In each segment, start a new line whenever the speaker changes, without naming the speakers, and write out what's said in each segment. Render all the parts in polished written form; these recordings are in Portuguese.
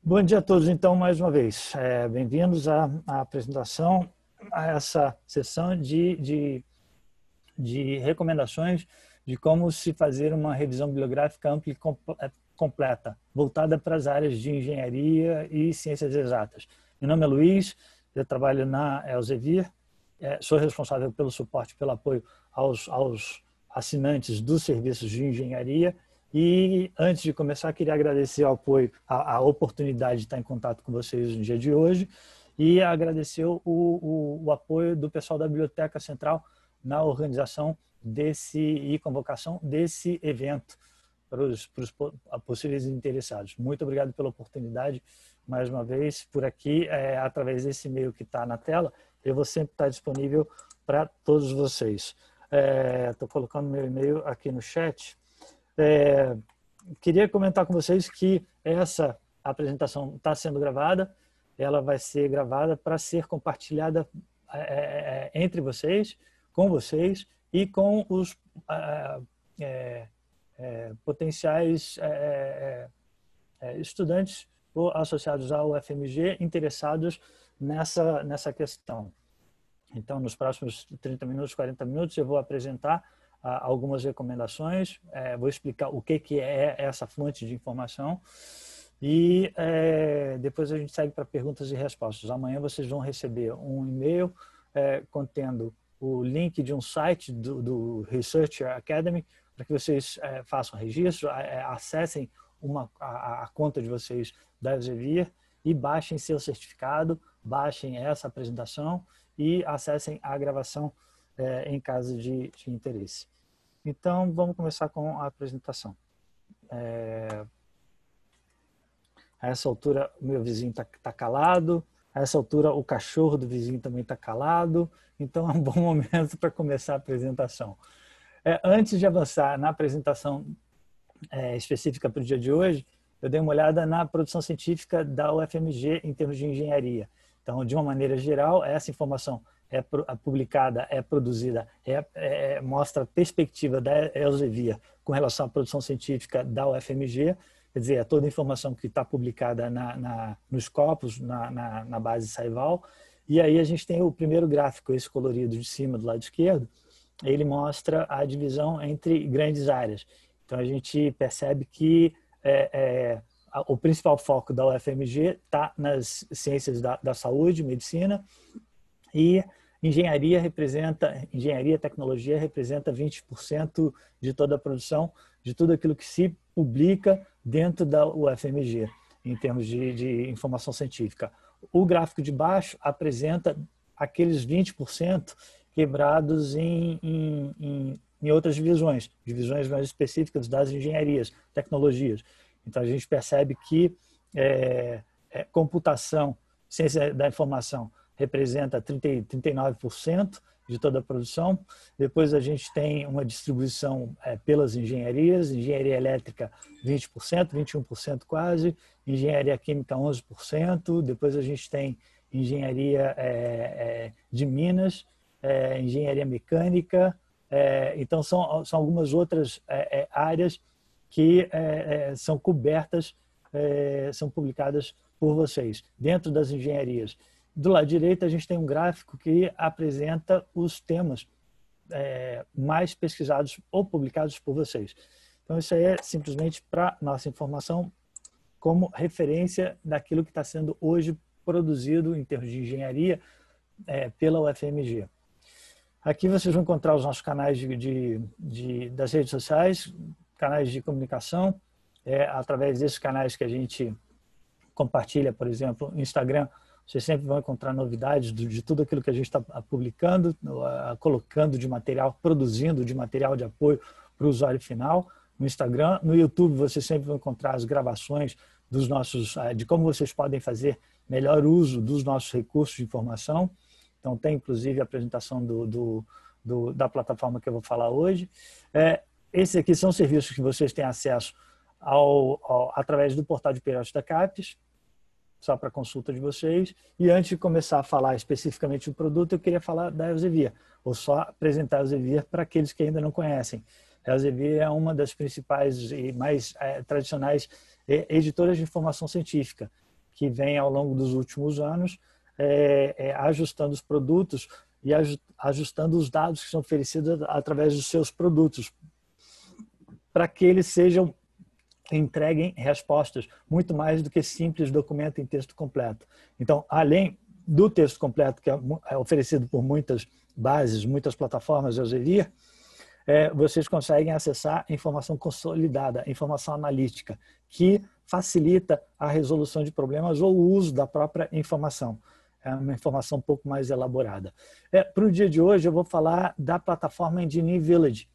Bom dia a todos, então, mais uma vez. Bem-vindos à apresentação, a essa sessão de recomendações de como se fazer uma revisão bibliográfica ampla e completa, voltada para as áreas de engenharia e ciências exatas. Meu nome é Luiz, eu trabalho na Elsevier, sou responsável pelo suporte, pelo apoio aos assinantes dos serviços de engenharia. E antes de começar, queria agradecer o apoio, a oportunidade de estar em contato com vocês no dia de hoje e agradecer o apoio do pessoal da Biblioteca Central na organização e convocação desse evento para os possíveis interessados. Muito obrigado pela oportunidade, mais uma vez, por aqui, através desse e-mail que está na tela, eu vou sempre estar disponível para todos vocês. Estou colocando meu e-mail aqui no chat. Queria comentar com vocês que essa apresentação está sendo gravada, ela vai ser gravada para ser compartilhada entre vocês, com vocês e com os potenciais estudantes ou associados ao FMG interessados nessa questão. Então, nos próximos 30 minutos, 40 minutos, eu vou apresentar algumas recomendações, vou explicar o que é essa fonte de informação e depois a gente segue para perguntas e respostas. Amanhã vocês vão receber um e-mail contendo o link de um site do Researcher Academy para que vocês façam registro, acessem a conta de vocês da Elsevier e baixem seu certificado, baixem essa apresentação e acessem a gravação em caso de interesse. Então, vamos começar com a apresentação. A essa altura, o meu vizinho está calado. A essa altura, o cachorro do vizinho também está calado. Então, é um bom momento para começar a apresentação. Antes de avançar na apresentação específica para o dia de hoje, eu dei uma olhada na produção científica da UFMG em termos de engenharia. Então, de uma maneira geral, essa informação é publicada, é produzida, mostra a perspectiva da Elsevier com relação à produção científica da UFMG, quer dizer, é toda a informação que está publicada nos Scopus, na base Saival. E aí a gente tem o primeiro gráfico, esse colorido de cima, do lado esquerdo, ele mostra a divisão entre grandes áreas. Então, a gente percebe que o principal foco da UFMG está nas ciências da saúde, medicina, e engenharia e tecnologia representa 20% de toda a produção, de tudo aquilo que se publica dentro da UFMG, em termos de informação científica. O gráfico de baixo apresenta aqueles 20% quebrados em outras divisões mais específicas das engenharias, tecnologias. Então, a gente percebe que computação, ciência da informação, representa 39% de toda a produção. Depois a gente tem uma distribuição pelas engenharias, engenharia elétrica 20%, 21% quase, engenharia química 11%, depois a gente tem engenharia de minas, engenharia mecânica, então são algumas outras áreas que são cobertas, são publicadas por vocês, dentro das engenharias. Do lado direito, a gente tem um gráfico que apresenta os temas mais pesquisados ou publicados por vocês. Então, isso aí é simplesmente para nossa informação como referência daquilo que está sendo hoje produzido em termos de engenharia pela UFMG. Aqui vocês vão encontrar os nossos canais das redes sociais, canais de comunicação, através desses canais que a gente compartilha, por exemplo, no Instagram. Vocês sempre vão encontrar novidades de tudo aquilo que a gente está publicando, colocando de material, produzindo de material de apoio para o usuário final no Instagram. No YouTube, vocês sempre vão encontrar as gravações de como vocês podem fazer melhor uso dos nossos recursos de informação. Então, tem inclusive a apresentação da plataforma que eu vou falar hoje. Esses aqui são serviços que vocês têm acesso através do portal de periódicos da CAPES, só para consulta de vocês. E antes de começar a falar especificamente do produto, eu queria falar da Elsevier, ou só apresentar a Elsevier para aqueles que ainda não conhecem. A Elsevier é uma das principais e mais tradicionais editoras de informação científica. que vem ao longo dos últimos anos, ajustando os produtos e ajustando os dados que são oferecidos através dos seus produtos, para que eles entreguem respostas muito mais do que simples documento em texto completo. Então, além do texto completo, que é oferecido por muitas bases, muitas plataformas de Elsevier, vocês conseguem acessar informação consolidada, informação analítica, que facilita a resolução de problemas ou o uso da própria informação. É uma informação um pouco mais elaborada. Para o dia de hoje, eu vou falar da plataforma Engineering Village,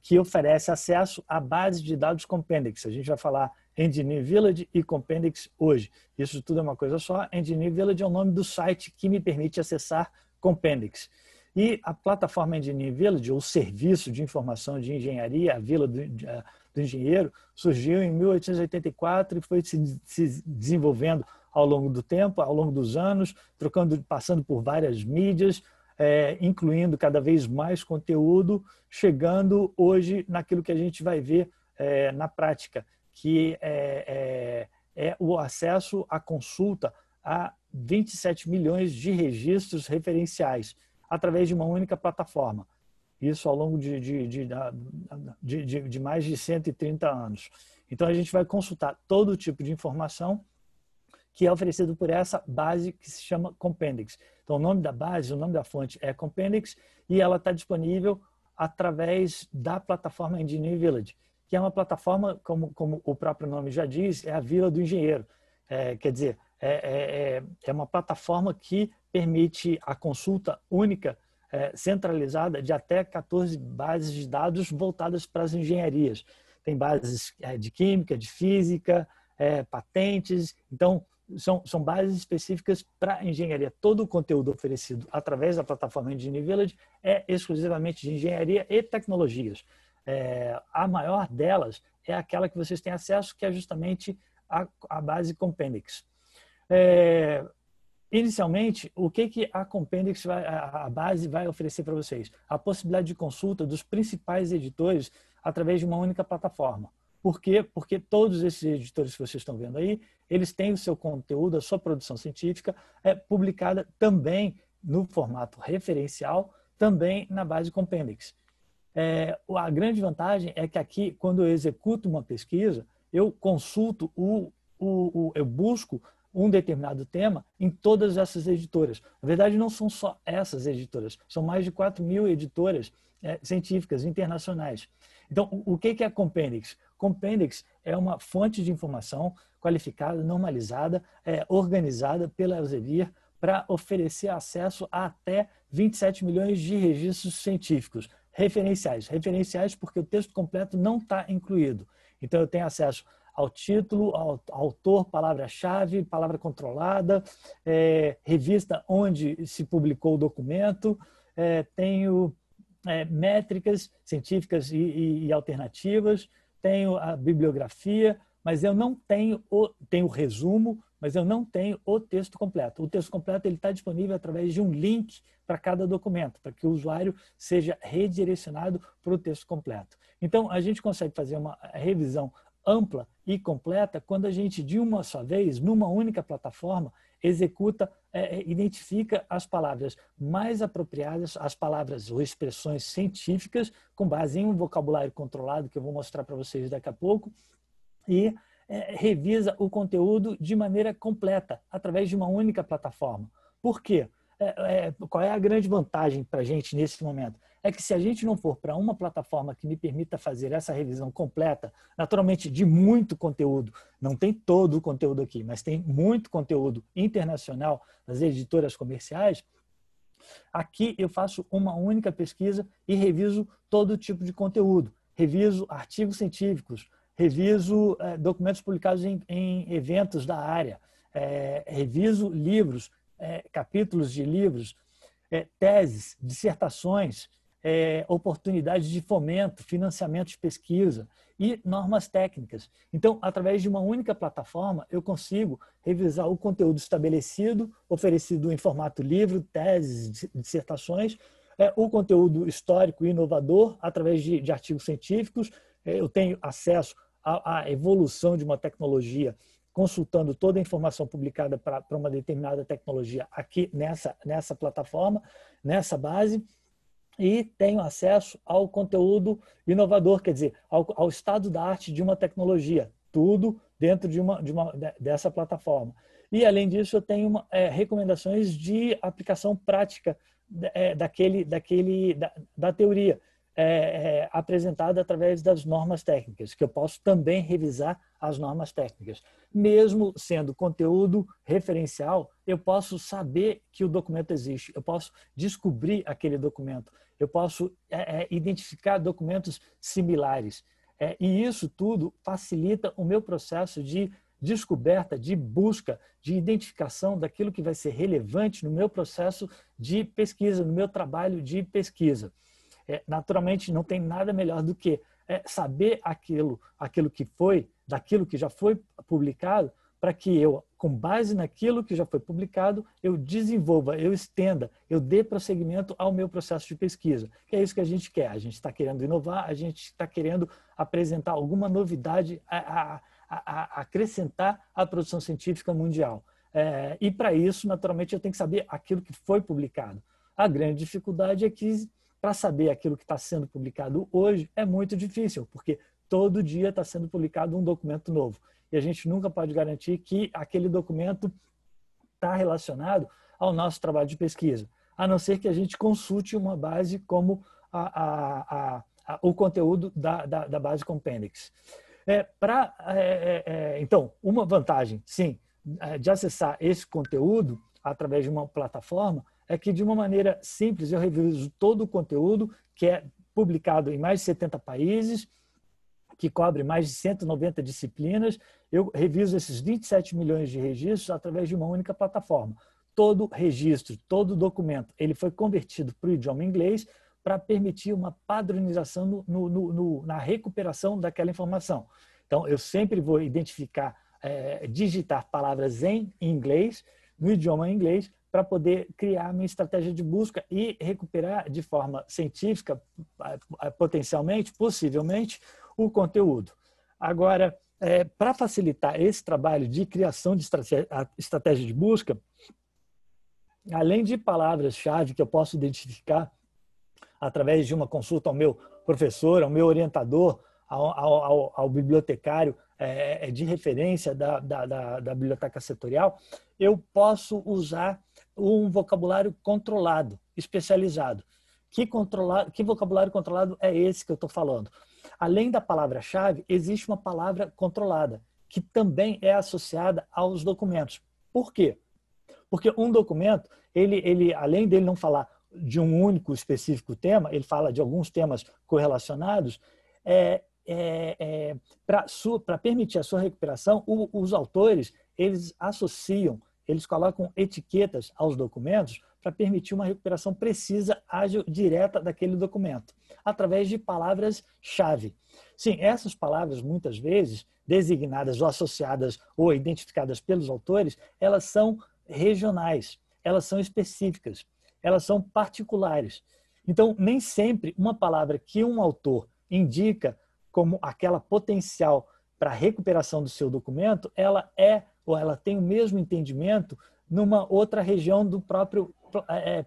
que oferece acesso à base de dados Compendex. A gente vai falar Engineering Village e Compendex hoje. Isso tudo é uma coisa só. Engineering Village é o nome do site que me permite acessar Compendex. E a plataforma Engineering Village, ou Serviço de Informação de Engenharia, a Vila do Engenheiro, surgiu em 1884 e foi se desenvolvendo ao longo do tempo, ao longo dos anos, passando por várias mídias, incluindo cada vez mais conteúdo, chegando hoje naquilo que a gente vai ver na prática, que é o acesso à consulta a 27 milhões de registros referenciais, através de uma única plataforma. Isso ao longo de mais de 130 anos. Então, a gente vai consultar todo tipo de informação que é oferecido por essa base que se chama Compendex. Então, o nome da base, o nome da fonte é Compendex e ela está disponível através da plataforma Engineering Village, que é uma plataforma, como o próprio nome já diz, é a Vila do Engenheiro. Quer dizer, é uma plataforma que permite a consulta única, centralizada, de até 14 bases de dados voltadas para as engenharias. Tem bases de química, de física, patentes. Então, são bases específicas para a engenharia. Todo o conteúdo oferecido através da plataforma Engineering Village é exclusivamente de engenharia e tecnologias. A maior delas é aquela que vocês têm acesso, que é justamente a base Compendex. Inicialmente, o que a Compendex, a base, vai oferecer para vocês? A possibilidade de consulta dos principais editores através de uma única plataforma. Por quê? Porque todos esses editores que vocês estão vendo aí, eles têm o seu conteúdo, a sua produção científica publicada também no formato referencial, também na base Compendex. A grande vantagem é que aqui, quando eu executo uma pesquisa, eu consulto, eu busco um determinado tema em todas essas editoras. Na verdade, não são só essas editoras, são mais de 4.000 editoras científicas internacionais. Então, o que é a Compendex? Compendex é uma fonte de informação qualificada, normalizada, organizada pela Elsevier para oferecer acesso a até 27 milhões de registros científicos referenciais. Referenciais porque o texto completo não está incluído. Então, eu tenho acesso ao título, ao autor, palavra-chave, palavra controlada, revista onde se publicou o documento, tenho métricas científicas e alternativas, tenho a bibliografia, mas eu não tenho tenho o resumo, mas eu não tenho o texto completo. O texto completo está disponível através de um link para cada documento, para que o usuário seja redirecionado para o texto completo. Então, a gente consegue fazer uma revisão ampla e completa quando a gente, de uma só vez, numa única plataforma, executa, identifica as palavras mais apropriadas, as palavras ou expressões científicas, com base em um vocabulário controlado, que eu vou mostrar para vocês daqui a pouco, e revisa o conteúdo de maneira completa, através de uma única plataforma. Por quê? Qual é a grande vantagem para a gente nesse momento? É que se a gente não for para uma plataforma que me permita fazer essa revisão completa, naturalmente de muito conteúdo, não tem todo o conteúdo aqui, mas tem muito conteúdo internacional das editoras comerciais, aqui eu faço uma única pesquisa e reviso todo tipo de conteúdo. Reviso artigos científicos, reviso documentos publicados em eventos da área, reviso livros, capítulos de livros, teses, dissertações, oportunidades de fomento, financiamento de pesquisa e normas técnicas. Então, através de uma única plataforma, eu consigo revisar o conteúdo estabelecido, oferecido em formato livro, teses, dissertações, o conteúdo histórico e inovador, através de artigos científicos. Eu tenho acesso à evolução de uma tecnologia consultando toda a informação publicada para uma determinada tecnologia aqui nessa plataforma, nessa base, e tenho acesso ao conteúdo inovador, quer dizer, ao estado da arte de uma tecnologia, tudo dentro dessa plataforma. E, além disso, eu tenho recomendações de aplicação prática da teoria, apresentada através das normas técnicas, que eu posso também revisar as normas técnicas. Mesmo sendo conteúdo referencial, eu posso saber que o documento existe, eu posso descobrir aquele documento, eu posso identificar documentos similares. E isso tudo facilita o meu processo de descoberta, de busca, de identificação daquilo que vai ser relevante no meu processo de pesquisa, no meu trabalho de pesquisa. Naturalmente, não tem nada melhor do que saber aquilo daquilo que já foi publicado, para que eu, com base naquilo que já foi publicado, eu desenvolva, eu estenda, eu dê prosseguimento ao meu processo de pesquisa. Que é isso que a gente quer. A gente está querendo inovar, a gente está querendo apresentar alguma novidade a acrescentar à produção científica mundial. E para isso, naturalmente, eu tenho que saber aquilo que foi publicado. A grande dificuldade é que, para saber aquilo que está sendo publicado hoje, é muito difícil, porque todo dia está sendo publicado um documento novo. E a gente nunca pode garantir que aquele documento está relacionado ao nosso trabalho de pesquisa, a não ser que a gente consulte uma base como o conteúdo da base Compendex. Então, uma vantagem, sim, de acessar esse conteúdo através de uma plataforma é que, de uma maneira simples, eu reviso todo o conteúdo que é publicado em mais de 70 países, que cobre mais de 190 disciplinas. Eu reviso esses 27 milhões de registros através de uma única plataforma. Todo registro, todo documento, ele foi convertido para o idioma inglês para permitir uma padronização na recuperação daquela informação. Então, eu sempre vou identificar, digitar palavras em inglês, no idioma inglês, para poder criar minha estratégia de busca e recuperar de forma científica, potencialmente, possivelmente, o conteúdo. Agora, para facilitar esse trabalho de criação de estratégia de busca, além de palavras-chave que eu posso identificar através de uma consulta ao meu professor, ao meu orientador, ao bibliotecário de referência da biblioteca setorial, eu posso usar um vocabulário controlado, especializado. Que vocabulário controlado é esse que eu estou falando? Além da palavra-chave, existe uma palavra controlada, que também é associada aos documentos. Por quê? Porque um documento, além dele não falar de um único específico tema, ele fala de alguns temas correlacionados, para permitir a sua recuperação, os autores, eles associam, eles colocam etiquetas aos documentos para permitir uma recuperação precisa, ágil, direta daquele documento, através de palavras-chave. Sim, essas palavras, muitas vezes, designadas ou associadas ou identificadas pelos autores, elas são regionais, elas são específicas, elas são particulares. Então, nem sempre uma palavra que um autor indica como aquela potencial para a recuperação do seu documento, ela ou ela tem o mesmo entendimento numa outra região do próprio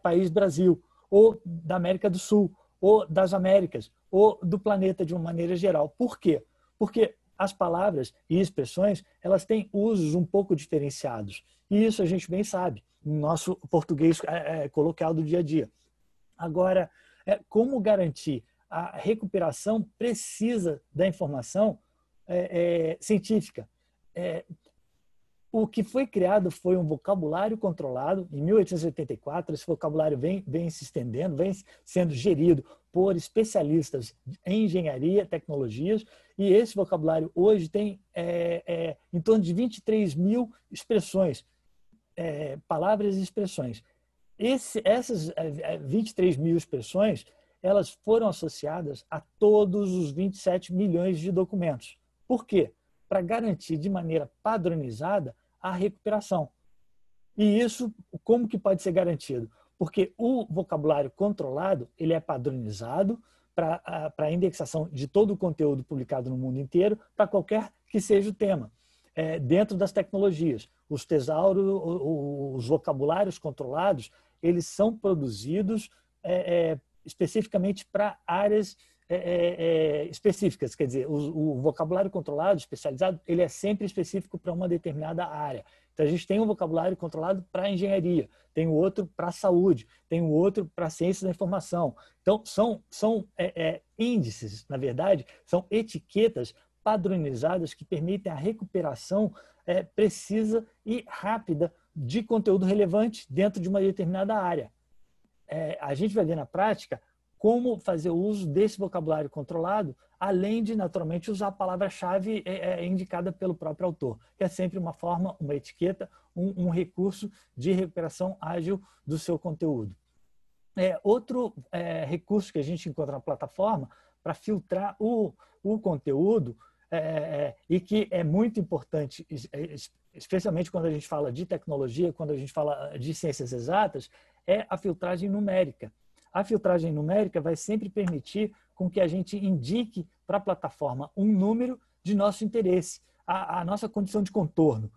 país Brasil, ou da América do Sul, ou das Américas, ou do planeta de uma maneira geral. Por quê? Porque as palavras e expressões, elas têm usos um pouco diferenciados. E isso a gente bem sabe, no nosso português coloquial do dia a dia. Agora, como garantir a recuperação precisa da informação científica? O que foi criado foi um vocabulário controlado. Em 1884, esse vocabulário vem se estendendo, vem sendo gerido por especialistas em engenharia e tecnologias, e esse vocabulário hoje tem em torno de 23 mil expressões, palavras e expressões. Essas 23 mil expressões, elas foram associadas a todos os 27 milhões de documentos. Por quê? Para garantir de maneira padronizada a recuperação. E isso, como que pode ser garantido? Porque o vocabulário controlado, ele é padronizado para a indexação de todo o conteúdo publicado no mundo inteiro, para qualquer que seja o tema. dentro das tecnologias. Os tesauros, os vocabulários controlados, eles são produzidos especificamente para áreas específicas, quer dizer, o vocabulário controlado, especializado, ele é sempre específico para uma determinada área. Então, a gente tem um vocabulário controlado para engenharia, tem o outro para saúde, tem o outro para ciências da informação. Então, são índices, na verdade, são etiquetas padronizadas que permitem a recuperação precisa e rápida de conteúdo relevante dentro de uma determinada área. A gente vai ver na prática como fazer uso desse vocabulário controlado, além de, naturalmente, usar a palavra-chave indicada pelo próprio autor, que é sempre uma forma, uma etiqueta, um recurso de recuperação ágil do seu conteúdo. Outro recurso que a gente encontra na plataforma para filtrar o conteúdo e que é muito importante, especialmente quando a gente fala de tecnologia, quando a gente fala de ciências exatas, é a filtragem numérica. A filtragem numérica vai sempre permitir com que a gente indique para a plataforma um número de nosso interesse, a nossa condição de contorno.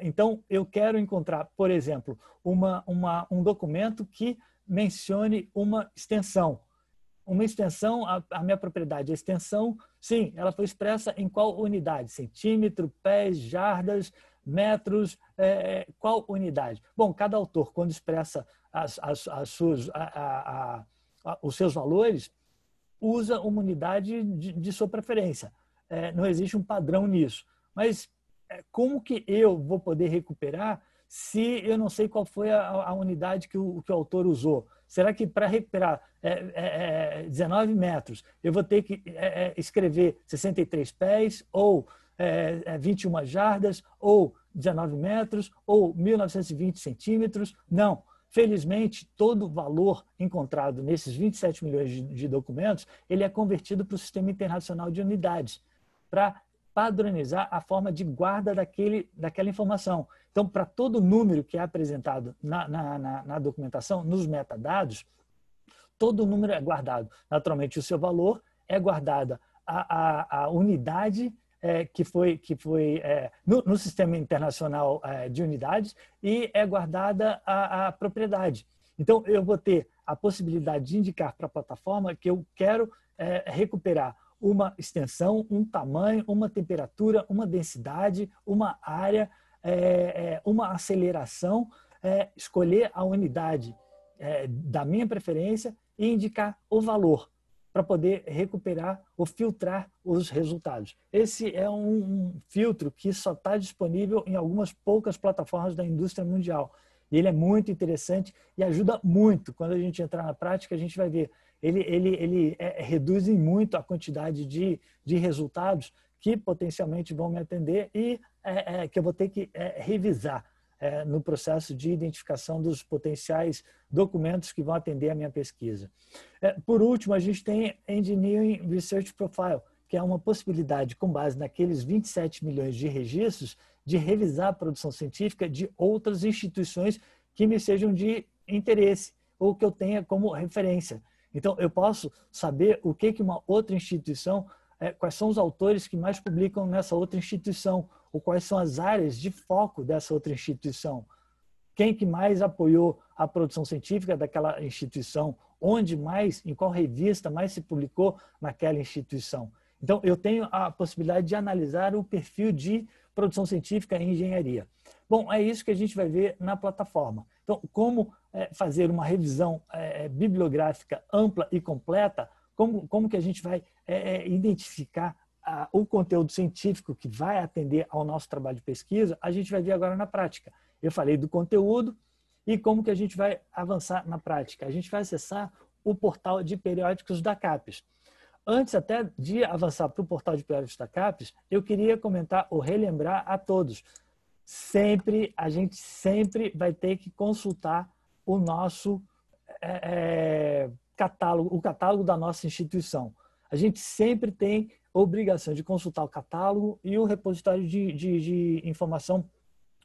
Então, eu quero encontrar, por exemplo, um documento que mencione uma extensão. Uma extensão, a minha propriedade, a extensão, sim, ela foi expressa em qual unidade? Centímetro, pés, jardas, metros, qual unidade? Bom, cada autor, quando expressa os seus valores, usa uma unidade de sua preferência. Não existe um padrão nisso. Mas como que eu vou poder recuperar se eu não sei qual foi a unidade que o autor usou? Será que para recuperar 19 metros, eu vou ter que escrever 63 pés, ou 21 jardas, ou 19 metros, ou 1920 centímetros? Não. Felizmente, todo o valor encontrado nesses 27 milhões de documentos, ele é convertido para o Sistema Internacional de Unidades, para padronizar a forma de guarda daquela informação. Então, para todo número que é apresentado na documentação, nos metadados, todo número é guardado. Naturalmente, o seu valor é guardada a unidade que foi no Sistema Internacional de Unidades, e é guardada a propriedade. Então, eu vou ter a possibilidade de indicar para a plataforma que eu quero recuperar uma extensão, um tamanho, uma temperatura, uma densidade, uma área, uma aceleração, escolher a unidade da minha preferência e indicar o valor para poder recuperar ou filtrar os resultados. Esse é um filtro que só está disponível em algumas poucas plataformas da indústria mundial. E ele é muito interessante e ajuda muito. Quando a gente entrar na prática, a gente vai ver. Ele reduz em muito a quantidade de resultados que potencialmente vão me atender e que eu vou ter que revisar no processo de identificação dos potenciais documentos que vão atender a minha pesquisa. Por último, a gente tem Engineering Research Profile, que é uma possibilidade, com base naqueles 27 milhões de registros, de revisar a produção científica de outras instituições que me sejam de interesse ou que eu tenha como referência. Então, eu posso saber o que uma outra instituição, quais são os autores que mais publicam nessa outra instituição, ou quais são as áreas de foco dessa outra instituição. Quem que mais apoiou a produção científica daquela instituição, onde mais, em qual revista mais se publicou naquela instituição. Então, eu tenho a possibilidade de analisar o perfil de produção científica em engenharia. Bom, é isso que a gente vai ver na plataforma. Então, como fazer uma revisão bibliográfica ampla e completa, como que a gente vai identificar o conteúdo científico que vai atender ao nosso trabalho de pesquisa, a gente vai ver agora na prática. Eu falei do conteúdo e como que a gente vai avançar na prática. A gente vai acessar o portal de periódicos da CAPES. Antes até de avançar para o portal de periódicos da CAPES, eu queria comentar ou relembrar a todos. A gente sempre vai ter que consultar o nosso catálogo, o catálogo da nossa instituição. A gente sempre tem obrigação de consultar o catálogo e o repositório de informação,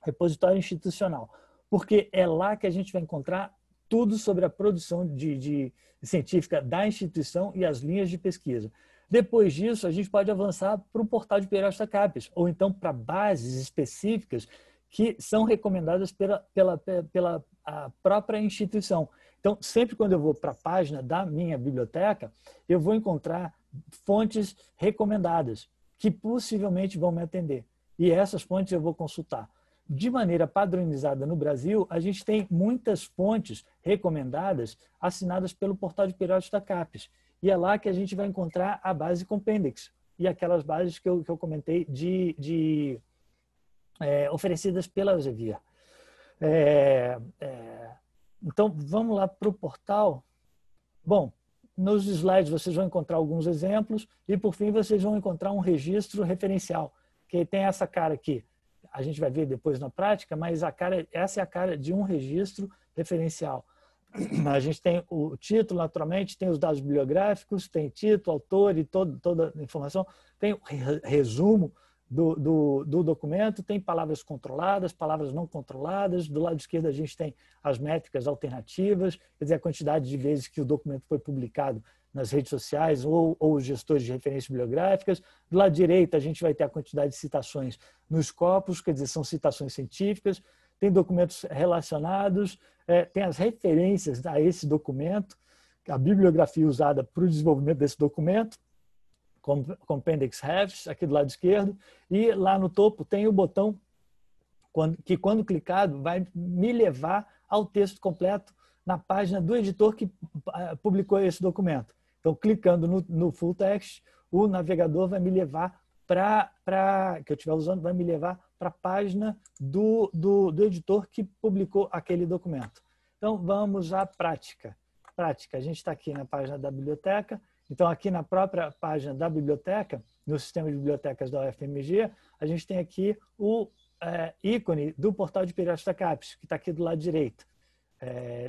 repositório institucional, porque é lá que a gente vai encontrar tudo sobre a produção científica da instituição e as linhas de pesquisa. Depois disso, a gente pode avançar para o portal de periódicos da CAPES, ou então para bases específicas que são recomendadas pela a própria instituição. Então, sempre quando eu vou para a página da minha biblioteca, eu vou encontrar fontes recomendadas que possivelmente vão me atender. E essas fontes eu vou consultar. De maneira padronizada no Brasil, a gente tem muitas fontes recomendadas assinadas pelo portal de periódicos da CAPES. E é lá que a gente vai encontrar a base Compendex e aquelas bases que eu comentei oferecidas pela Elsevier. Então, vamos lá para o portal. Bom, nos slides vocês vão encontrar alguns exemplos e, por fim, vocês vão encontrar um registro referencial, que tem essa cara aqui. A gente vai ver depois na prática, mas essa é a cara de um registro referencial. A gente tem o título, naturalmente, tem os dados bibliográficos, tem título, autor e toda a informação, tem o resumo do documento, tem palavras controladas, palavras não controladas. Do lado esquerdo a gente tem as métricas alternativas, quer dizer, a quantidade de vezes que o documento foi publicado nas redes sociais ou os gestores de referências bibliográficas. Do lado direito a gente vai ter a quantidade de citações nos corpos, quer dizer, são citações científicas. Tem documentos relacionados, tem as referências a esse documento, a bibliografia usada para o desenvolvimento desse documento, Compendex Refs, aqui do lado esquerdo, e lá no topo tem o botão que, quando clicado, vai me levar ao texto completo na página do editor que publicou esse documento. Então, clicando no full text, o navegador vai me levar que eu estiver usando, vai me levar para a página do editor que publicou aquele documento. Então, vamos à prática. A gente está aqui na página da biblioteca. Então, aqui na própria página da biblioteca, no sistema de bibliotecas da UFMG, a gente tem aqui o ícone do portal de periódicos da CAPES, que está aqui do lado direito.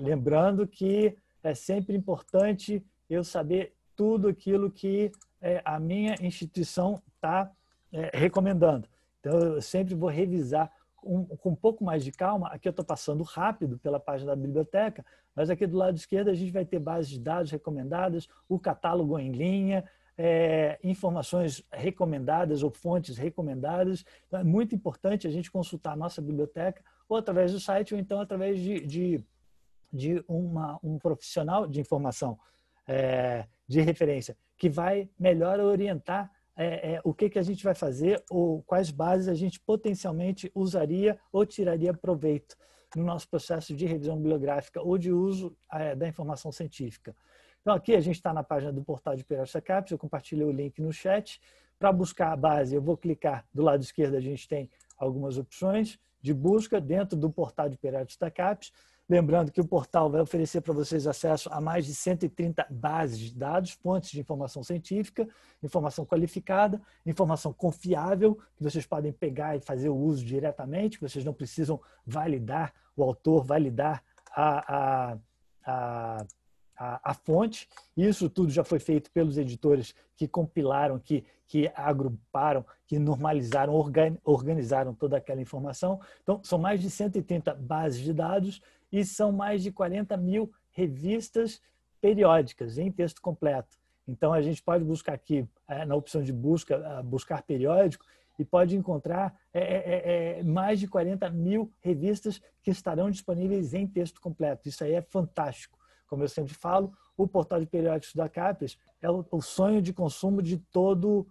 Lembrando que é sempre importante eu saber tudo aquilo que a minha instituição está recomendando. Então, eu sempre vou revisar com um pouco mais de calma. Aqui eu estou passando rápido pela página da biblioteca, mas aqui do lado esquerdo a gente vai ter bases de dados recomendadas, o catálogo em linha, informações recomendadas ou fontes recomendadas. Então, é muito importante a gente consultar a nossa biblioteca, ou através do site, ou então através de um profissional de informação de referência, que vai melhor orientar o que a gente vai fazer ou quais bases a gente potencialmente usaria ou tiraria proveito no nosso processo de revisão bibliográfica ou de uso da informação científica. Então, aqui a gente está na página do portal de periódicos da CAPES, eu compartilhei o link no chat. Para buscar a base, eu vou clicar, do lado esquerdo a gente tem algumas opções de busca dentro do portal de periódicos da CAPES. Lembrando que o portal vai oferecer para vocês acesso a mais de 130 bases de dados, fontes de informação científica, informação qualificada, informação confiável, que vocês podem pegar e fazer o uso diretamente, que vocês não precisam validar, o autor validar a fonte. Isso tudo já foi feito pelos editores que compilaram, que agruparam, que normalizaram, organizaram toda aquela informação. Então, são mais de 130 bases de dados e são mais de 40 mil revistas periódicas em texto completo. Então, a gente pode buscar aqui, na opção de busca, buscar periódico, e pode encontrar mais de 40 mil revistas que estarão disponíveis em texto completo. Isso aí é fantástico. Como eu sempre falo, o portal de periódicos da CAPES é o sonho de consumo de todo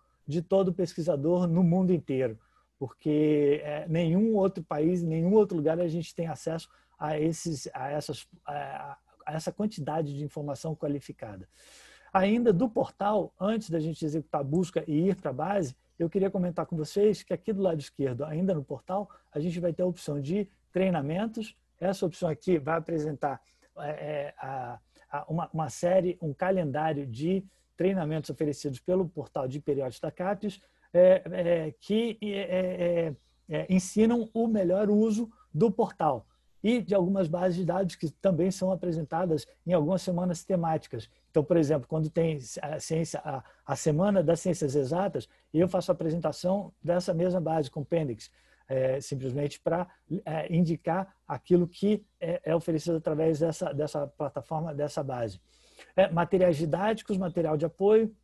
pesquisador no mundo inteiro, porque nenhum outro país, nenhum outro lugar a gente tem acesso a essa quantidade de informação qualificada. Ainda do portal, antes da gente executar a busca e ir para a base, eu queria comentar com vocês que aqui do lado esquerdo, ainda no portal, a gente vai ter a opção de treinamentos. Essa opção aqui vai apresentar uma série, um calendário de treinamentos oferecidos pelo portal de periódicos da CAPES que ensinam o melhor uso do portal e de algumas bases de dados que também são apresentadas em algumas semanas temáticas. Então, por exemplo, quando tem a Semana das Ciências Exatas, eu faço a apresentação dessa mesma base, Compendex, simplesmente para indicar aquilo que é oferecido através dessa plataforma, dessa base. Materiais didáticos, material de apoio,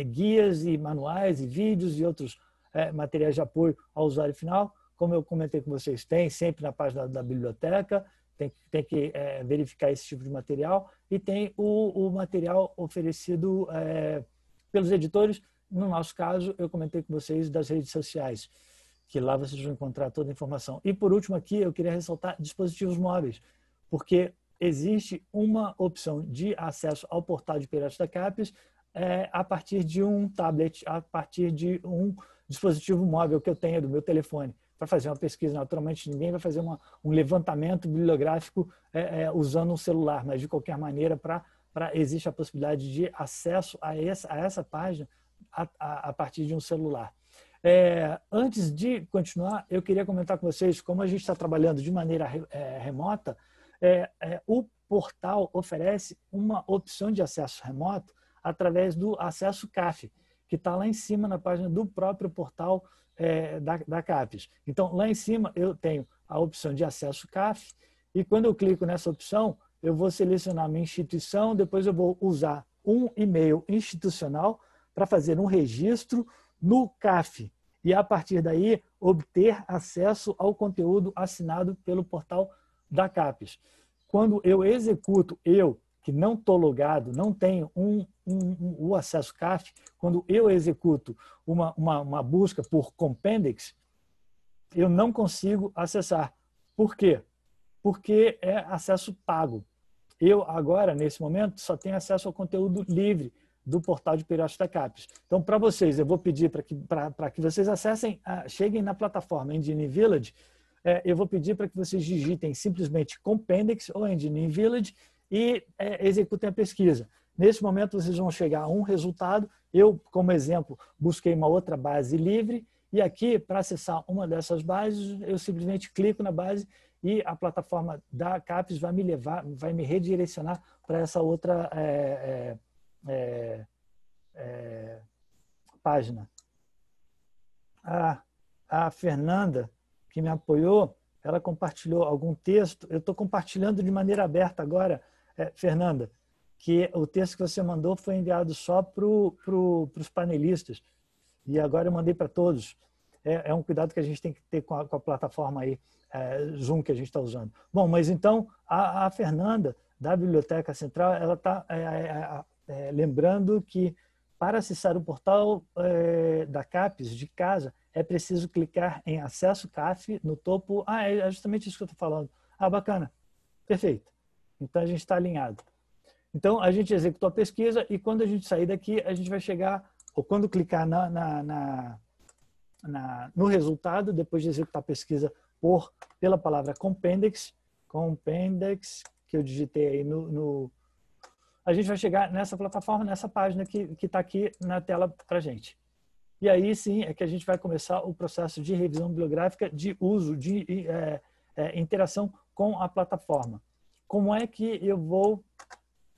guias e manuais e vídeos e outros materiais de apoio ao usuário final. Como eu comentei com vocês, tem sempre na página da biblioteca, tem que verificar esse tipo de material, e tem o material oferecido pelos editores. No nosso caso, eu comentei com vocês das redes sociais, que lá vocês vão encontrar toda a informação. E por último aqui, eu queria ressaltar dispositivos móveis, porque existe uma opção de acesso ao portal de periódicos da CAPES a partir de um tablet, a partir de um dispositivo móvel que eu tenho do meu telefone, para fazer uma pesquisa. Naturalmente, ninguém vai fazer um levantamento bibliográfico usando um celular, mas de qualquer maneira, existe a possibilidade de acesso a essa página a partir de um celular. Antes de continuar, eu queria comentar com vocês, como a gente está trabalhando de maneira remota, o portal oferece uma opção de acesso remoto através do acesso CAF, que está lá em cima na página do próprio portal da CAPES. Então, lá em cima eu tenho a opção de acesso CAF, e quando eu clico nessa opção, eu vou selecionar minha instituição, depois eu vou usar um e-mail institucional para fazer um registro no CAF, e a partir daí obter acesso ao conteúdo assinado pelo portal da CAPES. Quando eu executo, que não estou logado, não tenho o acesso CAF, quando eu executo uma busca por Compendex, eu não consigo acessar. Por quê? Porque é acesso pago. Eu agora, nesse momento, só tenho acesso ao conteúdo livre do portal de periódicos da CAPES. Então, para vocês, eu vou pedir para que vocês acessem, cheguem na plataforma Engineering Village, eu vou pedir para que vocês digitem simplesmente Compendex ou Engineering Village e executem a pesquisa. Nesse momento, vocês vão chegar a um resultado. Eu, como exemplo, busquei uma outra base livre, e aqui, para acessar uma dessas bases, eu simplesmente clico na base e a plataforma da CAPES vai me redirecionar para essa outra página. A Fernanda, que me apoiou, ela compartilhou algum texto. Eu estou compartilhando de maneira aberta agora, Fernanda, que o texto que você mandou foi enviado só para os panelistas, e agora eu mandei para todos. É um cuidado que a gente tem que ter com a plataforma aí, Zoom, que a gente está usando. Bom, mas então a Fernanda, da Biblioteca Central, ela está lembrando que para acessar o portal da CAPES de casa, é preciso clicar em acesso CAF no topo. É justamente isso que eu estou falando. Bacana. Perfeito. Então, a gente está alinhado. Então, a gente executou a pesquisa, e quando a gente sair daqui, a gente vai chegar, ou quando clicar no resultado, depois de executar a pesquisa pela palavra Compendex, que eu digitei aí a gente vai chegar nessa plataforma, nessa página que está aqui na tela para a gente. E aí sim é que a gente vai começar o processo de revisão bibliográfica, de uso, de interação com a plataforma. Como é que eu vou...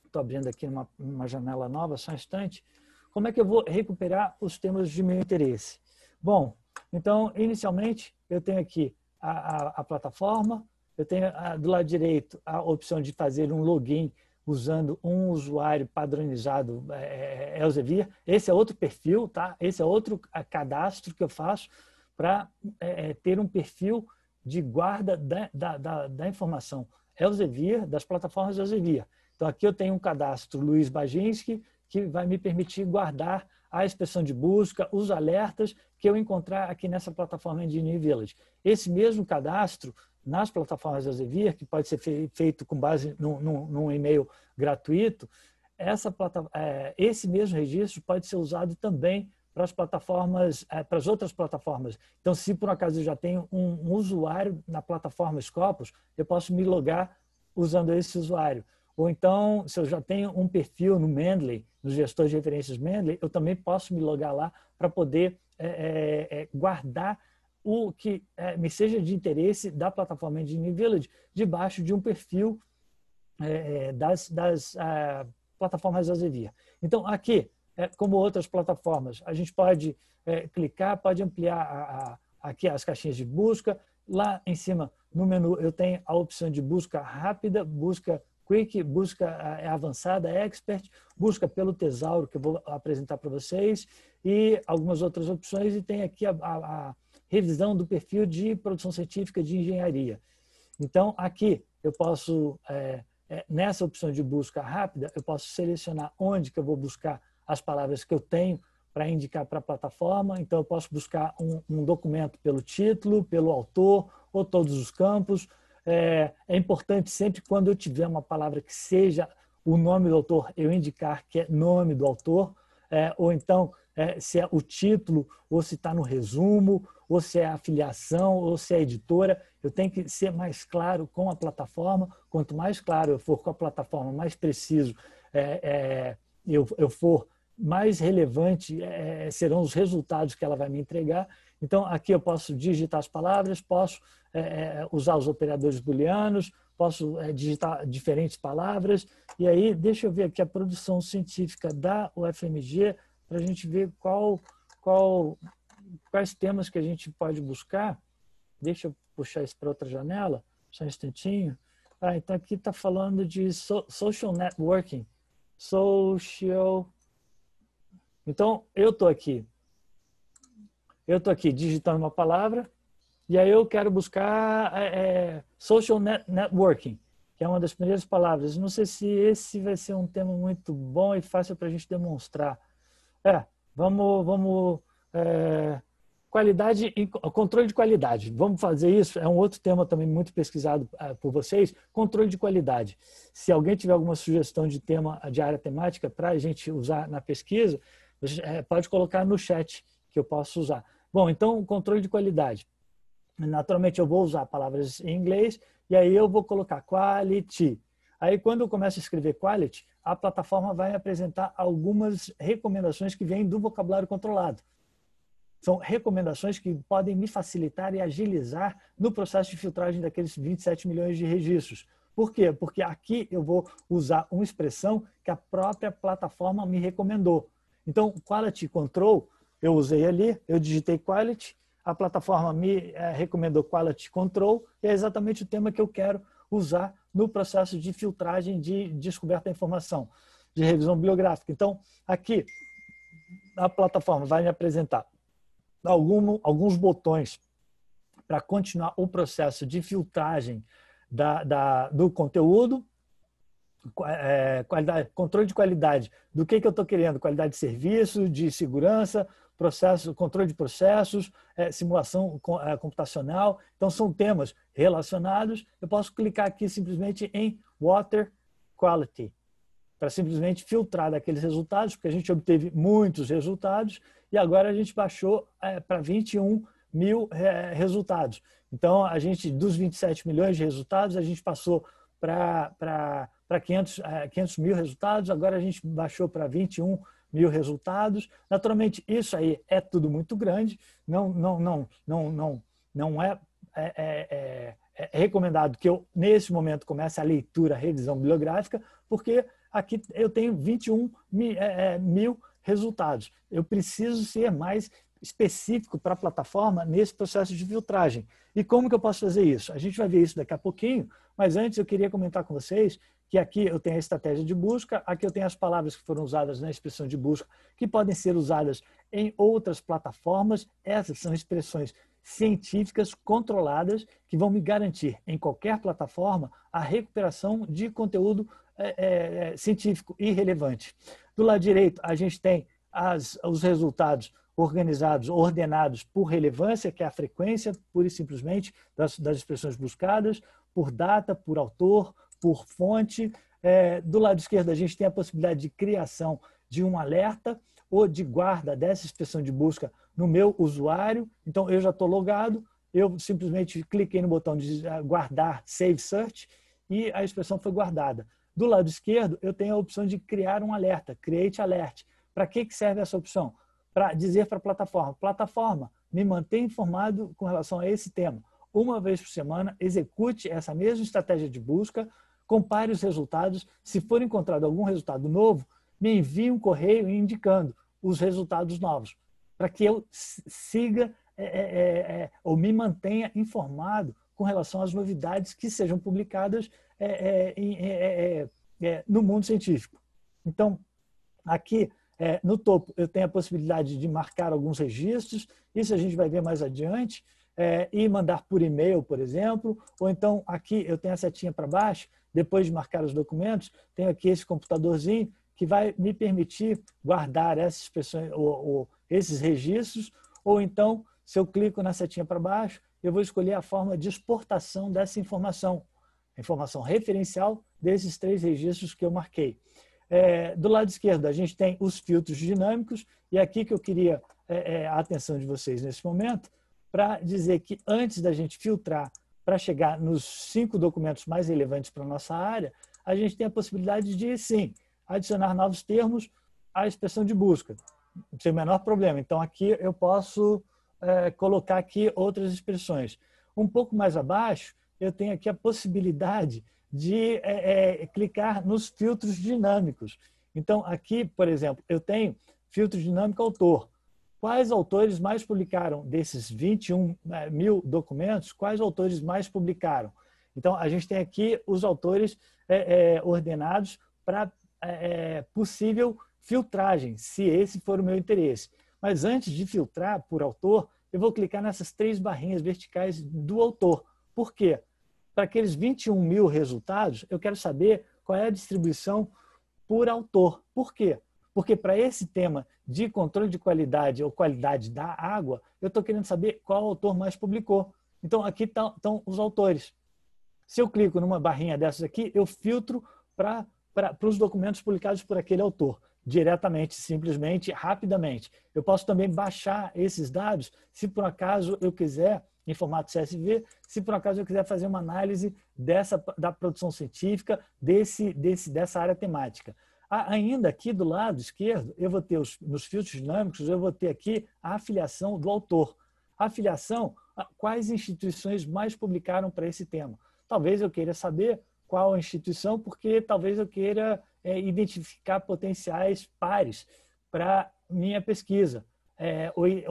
Estou abrindo aqui uma janela nova, só um instante. Como é que eu vou recuperar os temas de meu interesse? Bom, então, inicialmente, eu tenho aqui a plataforma, eu tenho do lado direito a opção de fazer um login usando um usuário padronizado Elsevier. Esse é outro perfil, tá? Esse é outro cadastro que eu faço para ter um perfil de guarda da informação Elsevier, das plataformas Elsevier. Então, aqui eu tenho um cadastro Luiz Baginski, que vai me permitir guardar a inspeção de busca, os alertas que eu encontrar aqui nessa plataforma Engineering Village. Esse mesmo cadastro nas plataformas Elsevier, que pode ser feito com base num e-mail gratuito, esse mesmo registro pode ser usado também para as plataformas, para as outras plataformas. Então, se por acaso eu já tenho um usuário na plataforma Scopus, eu posso me logar usando esse usuário. Ou então, se eu já tenho um perfil no Mendeley, no gestor de referências Mendeley, eu também posso me logar lá para poder guardar o que me seja de interesse da plataforma Engineering Village debaixo de um perfil das plataformas Elsevier. Então, aqui, como outras plataformas, a gente pode clicar, pode ampliar aqui as caixinhas de busca. Lá em cima, no menu, eu tenho a opção de busca rápida, busca Quick, busca avançada, Expert, busca pelo tesauro, que eu vou apresentar para vocês, e algumas outras opções, e tem aqui a revisão do perfil de produção científica de engenharia. Então, aqui eu posso, nessa opção de busca rápida, eu posso selecionar onde que eu vou buscar as palavras que eu tenho para indicar para a plataforma. Então, eu posso buscar um documento pelo título, pelo autor, ou todos os campos. É importante sempre, quando eu tiver uma palavra que seja o nome do autor, eu indicar que é nome do autor, ou então se é o título, ou se está no resumo, ou se é a afiliação, ou se é a editora. Eu tenho que ser mais claro com a plataforma. Quanto mais claro eu for com a plataforma, mais preciso eu for, mais relevante serão os resultados que ela vai me entregar. Então, aqui eu posso digitar as palavras, posso usar os operadores booleanos, posso digitar diferentes palavras. E aí, deixa eu ver aqui a produção científica da UFMG, para a gente ver quais temas que a gente pode buscar. Deixa eu puxar isso para outra janela, só um instantinho. Então, aqui está falando de social networking. Então, eu estou aqui digitando uma palavra, e aí eu quero buscar social networking, que é uma das primeiras palavras. Não sei se esse vai ser um tema muito bom e fácil para a gente demonstrar. Qualidade, controle de qualidade. Vamos fazer isso? É um outro tema também muito pesquisado por vocês. Controle de qualidade. Se alguém tiver alguma sugestão de tema de área temática para a gente usar na pesquisa, pode colocar no chat que eu posso usar. Bom, então, controle de qualidade. Naturalmente, eu vou usar palavras em inglês e aí eu vou colocar quality. Aí, quando eu começo a escrever quality, a plataforma vai me apresentar algumas recomendações que vêm do vocabulário controlado. São recomendações que podem me facilitar e agilizar no processo de filtragem daqueles 27 milhões de registros. Por quê? Porque aqui eu vou usar uma expressão que a própria plataforma me recomendou. Então, Quality Control, eu usei ali, eu digitei Quality, a plataforma me recomendou Quality Control, e é exatamente o tema que eu quero usar no processo de filtragem de descoberta da informação, de revisão bibliográfica. Então, aqui, a plataforma vai me apresentar alguns botões para continuar o processo de filtragem do conteúdo, controle de qualidade do que eu estou querendo, qualidade de serviço, de segurança, controle de processos, simulação computacional. Então, são temas relacionados. Eu posso clicar aqui simplesmente em Water Quality, para simplesmente filtrar daqueles resultados, porque a gente obteve muitos resultados e agora a gente baixou para 21 mil resultados. Então, a gente, dos 27 milhões de resultados, a gente passou para 500 mil resultados, agora a gente baixou para 21 mil resultados. Naturalmente, isso aí é tudo muito grande, não é recomendado que eu, nesse momento, comece a leitura, a revisão bibliográfica, porque aqui eu tenho 21 mil resultados. Eu preciso ser mais específico para a plataforma nesse processo de filtragem. E como que eu posso fazer isso? A gente vai ver isso daqui a pouquinho, mas antes eu queria comentar com vocês que aqui eu tenho a estratégia de busca, aqui eu tenho as palavras que foram usadas na expressão de busca, que podem ser usadas em outras plataformas. Essas são expressões científicas controladas que vão me garantir, em qualquer plataforma, a recuperação de conteúdo científico e relevante. Do lado direito, a gente tem os resultados organizados, ordenados por relevância, que é a frequência, pura e simplesmente, das expressões buscadas, por data, por autor, por fonte. Do lado esquerdo, a gente tem a possibilidade de criação de um alerta ou de guarda dessa expressão de busca no meu usuário. Então, eu já estou logado, eu simplesmente cliquei no botão de guardar Save Search e a expressão foi guardada. Do lado esquerdo, eu tenho a opção de criar um alerta, Create Alert. Para que serve essa opção? Para dizer para a plataforma, me mantém informado com relação a esse tema. Uma vez por semana, execute essa mesma estratégia de busca, compare os resultados. Se for encontrado algum resultado novo, me envie um correio indicando os resultados novos, para que eu siga ou me mantenha informado com relação às novidades que sejam publicadas no mundo científico. Então, aqui no topo eu tenho a possibilidade de marcar alguns registros, isso a gente vai ver mais adiante, e mandar por e-mail, por exemplo, ou então aqui eu tenho a setinha para baixo, depois de marcar os documentos, tenho aqui esse computadorzinho que vai me permitir guardar essas expressões, ou esses registros, ou então, se eu clico na setinha para baixo, eu vou escolher a forma de exportação dessa informação, a informação referencial desses 3 registros que eu marquei. Do lado esquerdo, a gente tem os filtros dinâmicos, e aqui que eu queria a atenção de vocês nesse momento, para dizer que antes da gente filtrar para chegar nos 5 documentos mais relevantes para a nossa área, a gente tem a possibilidade de, sim, adicionar novos termos à expressão de busca, sem o menor problema. Então, aqui eu posso colocar aqui outras expressões. Um pouco mais abaixo, eu tenho aqui a possibilidade de clicar nos filtros dinâmicos. Então, aqui, por exemplo, eu tenho filtro dinâmico autor. Quais autores mais publicaram desses 21 mil documentos? Quais autores mais publicaram? Então, a gente tem aqui os autores ordenados para possível filtragem, se esse for o meu interesse. Mas antes de filtrar por autor, eu vou clicar nessas 3 barrinhas verticais do autor. Por quê? Para aqueles 21 mil resultados, eu quero saber qual é a distribuição por autor. Por quê? Porque para esse tema de controle de qualidade ou qualidade da água, eu estou querendo saber qual autor mais publicou. Então, aqui estão os autores. Se eu clico numa barrinha dessas aqui, eu filtro para os documentos publicados por aquele autor, diretamente, simplesmente, rapidamente. Eu posso também baixar esses dados, se por acaso eu quiser, em formato CSV, se por acaso eu quiser fazer uma análise da produção científica dessa área temática. Ainda aqui do lado esquerdo, eu vou ter nos filtros dinâmicos, eu vou ter aqui a afiliação do autor. A afiliação, quais instituições mais publicaram para esse tema. Talvez eu queira saber qual a instituição, porque talvez eu queira identificar potenciais pares para minha pesquisa,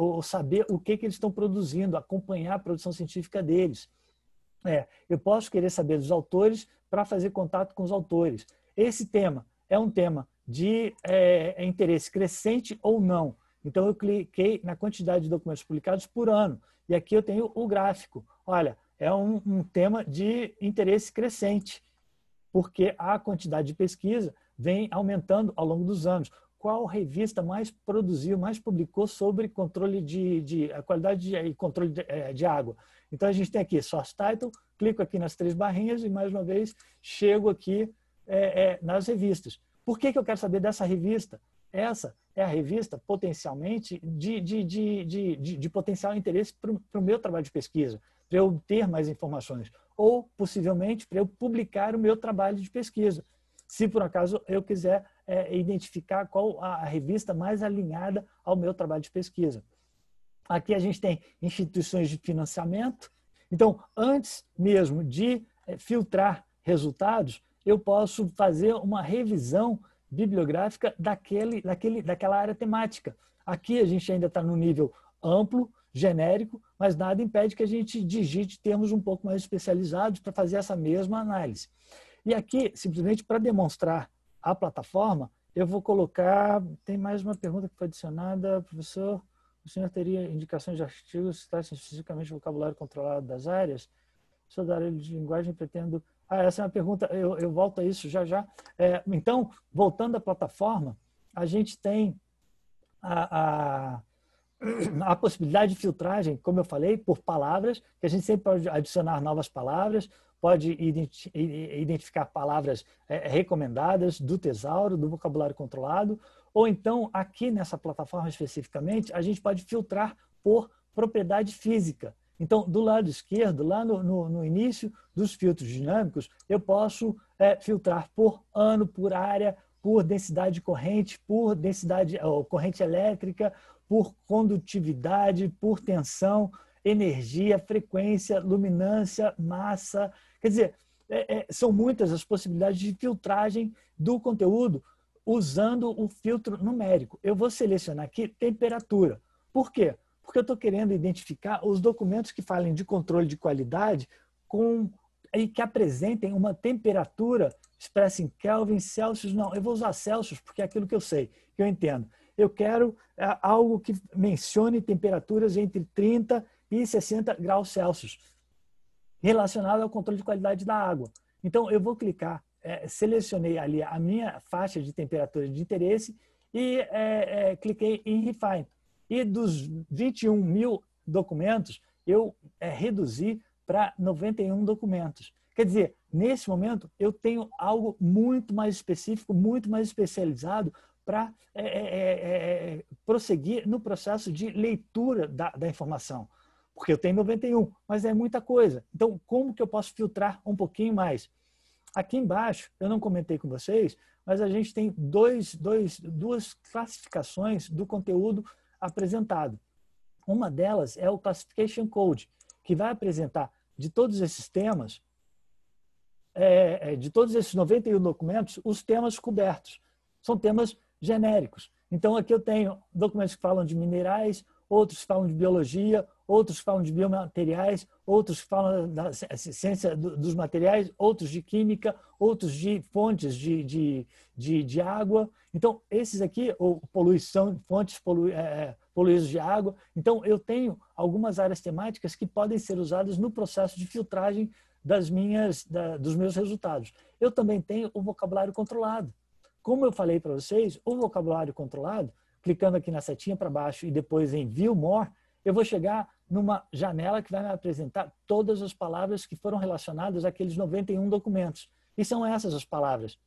ou saber o que eles estão produzindo, acompanhar a produção científica deles. Eu posso querer saber dos autores para fazer contato com os autores. Esse tema é um tema de interesse crescente ou não. Então, eu cliquei na quantidade de documentos publicados por ano. E aqui eu tenho o gráfico. Olha, é um tema de interesse crescente, porque a quantidade de pesquisa vem aumentando ao longo dos anos. Qual revista mais produziu, mais publicou sobre controle de qualidade e controle de água? Então, a gente tem aqui Source Title, clico aqui nas 3 barrinhas e, mais uma vez, chego aqui nas revistas. Por que eu quero saber dessa revista? Essa é a revista potencialmente de potencial interesse para o meu trabalho de pesquisa, para eu ter mais informações, ou possivelmente para eu publicar o meu trabalho de pesquisa, se por acaso eu quiser identificar qual a revista mais alinhada ao meu trabalho de pesquisa. Aqui a gente tem instituições de financiamento. Então, antes mesmo de filtrar resultados, eu posso fazer uma revisão bibliográfica daquela área temática. Aqui a gente ainda está no nível amplo, genérico, mas nada impede que a gente digite termos um pouco mais especializados para fazer essa mesma análise. E aqui, simplesmente para demonstrar a plataforma, eu vou colocar... Tem mais uma pergunta que foi adicionada, professor. O senhor teria indicações de artigos que citassem especificamente o vocabulário controlado das áreas? Sou da área de linguagem, pretendo... essa é uma pergunta, eu volto a isso já. Então, voltando à plataforma, a gente tem a possibilidade de filtragem, como eu falei, por palavras, que a gente sempre pode adicionar novas palavras, pode identificar palavras recomendadas do tesauro, do vocabulário controlado, ou então, aqui nessa plataforma especificamente, a gente pode filtrar por propriedade física. Então, do lado esquerdo, lá no início dos filtros dinâmicos, eu posso filtrar por ano, por área, por densidade de corrente, por densidade corrente elétrica, por condutividade, por tensão, energia, frequência, luminância, massa. Quer dizer, são muitas as possibilidades de filtragem do conteúdo usando o filtro numérico. Eu vou selecionar aqui temperatura. Por quê? Porque eu estou querendo identificar os documentos que falem de controle de qualidade com e que apresentem uma temperatura expressa em Kelvin, Celsius. Não, eu vou usar Celsius porque é aquilo que eu sei, que eu entendo. Eu quero algo que mencione temperaturas entre 30 e 60 graus Celsius, relacionado ao controle de qualidade da água. Então, eu vou clicar, selecionei ali a minha faixa de temperatura de interesse e cliquei em Refine. E dos 21 mil documentos, eu reduzi para 91 documentos. Quer dizer, nesse momento, eu tenho algo muito mais específico, muito mais especializado para prosseguir no processo de leitura da informação. Porque eu tenho 91, mas é muita coisa. Então, como que eu posso filtrar um pouquinho mais? Aqui embaixo, eu não comentei com vocês, mas a gente tem duas classificações do conteúdo apresentado. Uma delas é o Classification Code, que vai apresentar de todos esses temas, de todos esses 91 documentos, os temas cobertos. São temas genéricos. Então, aqui eu tenho documentos que falam de minerais, outros falam de biologia, outros falam de biomateriais, outros falam da ciência dos materiais, outros de química, outros de fontes de água. Então, esses aqui, ou poluição, fontes poluídas de água. Então, eu tenho algumas áreas temáticas que podem ser usadas no processo de filtragem dos meus resultados. Eu também tenho o vocabulário controlado. Como eu falei para vocês, o vocabulário controlado, clicando aqui na setinha para baixo e depois em View More, eu vou chegar numa janela que vai me apresentar todas as palavras que foram relacionadas àqueles 91 documentos. E são essas as palavras.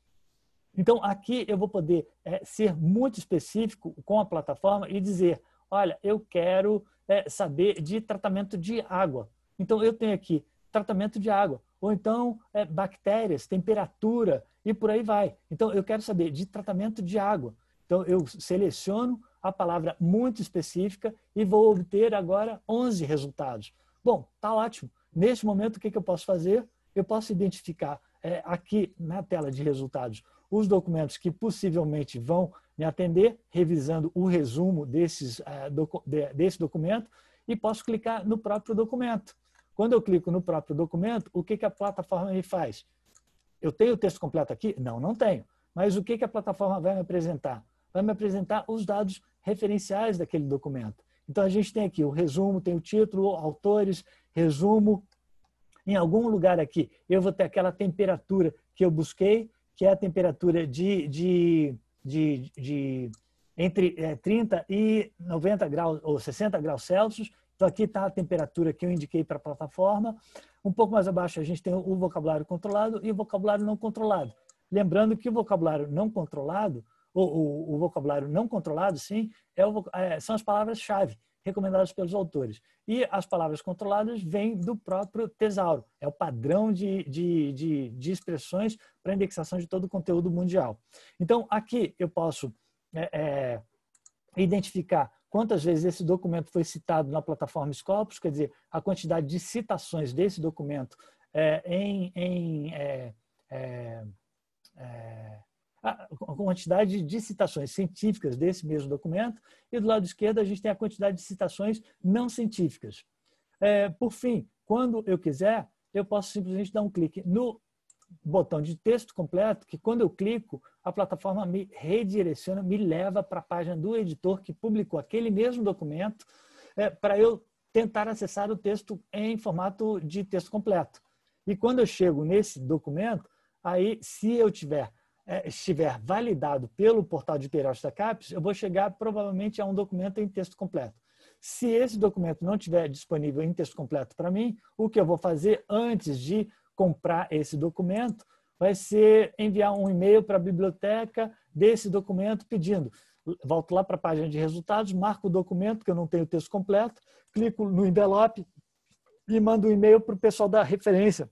Então, aqui eu vou poder ser muito específico com a plataforma e dizer, olha, eu quero saber de tratamento de água. Então, eu tenho aqui tratamento de água. Ou então, bactérias, temperatura e por aí vai. Então, eu quero saber de tratamento de água. Então, eu seleciono a palavra muito específica e vou obter agora 11 resultados. Bom, tá ótimo. Neste momento, o que eu posso fazer? Eu posso identificar aqui na tela de resultados os documentos que possivelmente vão me atender, revisando o resumo desse documento, e posso clicar no próprio documento. Quando eu clico no próprio documento, o que a plataforma me faz? Eu tenho o texto completo aqui? Não, não tenho. Mas o que a plataforma vai me apresentar? Vai me apresentar os dados referenciais daquele documento. Então, a gente tem aqui o resumo, tem o título, autores, resumo. Em algum lugar aqui, eu vou ter aquela temperatura que eu busquei, que é a temperatura entre 30 e 90 graus ou 60 graus Celsius. Então, aqui está a temperatura que eu indiquei para a plataforma. Um pouco mais abaixo, a gente tem o vocabulário controlado e o vocabulário não controlado. Lembrando que o vocabulário não controlado, o vocabulário não controlado, sim, são as palavras-chave recomendadas pelos autores. E as palavras controladas vêm do próprio Tesauro. É o padrão de expressões para indexação de todo o conteúdo mundial. Então, aqui eu posso identificar quantas vezes esse documento foi citado na plataforma Scopus, quer dizer, a quantidade de citações desse documento a quantidade de citações científicas desse mesmo documento, e do lado esquerdo a gente tem a quantidade de citações não científicas. Por fim, quando eu quiser, eu posso simplesmente dar um clique no botão de texto completo, que quando eu clico, a plataforma me redireciona, me leva para a página do editor que publicou aquele mesmo documento, para eu tentar acessar o texto em formato de texto completo. E quando eu chego nesse documento, aí, se eu estiver validado pelo portal de periódicos da CAPES, eu vou chegar provavelmente a um documento em texto completo. Se esse documento não estiver disponível em texto completo para mim, o que eu vou fazer antes de comprar esse documento vai ser enviar um e-mail para a biblioteca desse documento pedindo. Volto lá para a página de resultados, marco o documento, que eu não tenho o texto completo, clico no envelope e mando um e-mail para o pessoal da referência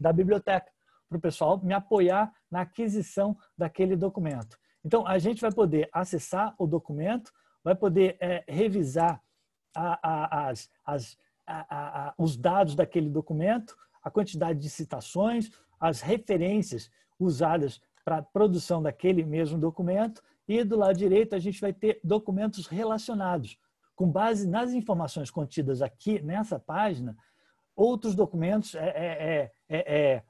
da biblioteca, para o pessoal me apoiar na aquisição daquele documento. Então, a gente vai poder acessar o documento, vai poder revisar os dados daquele documento, a quantidade de citações, as referências usadas para a produção daquele mesmo documento, e do lado direito a gente vai ter documentos relacionados. Com base nas informações contidas aqui nessa página, outros documentos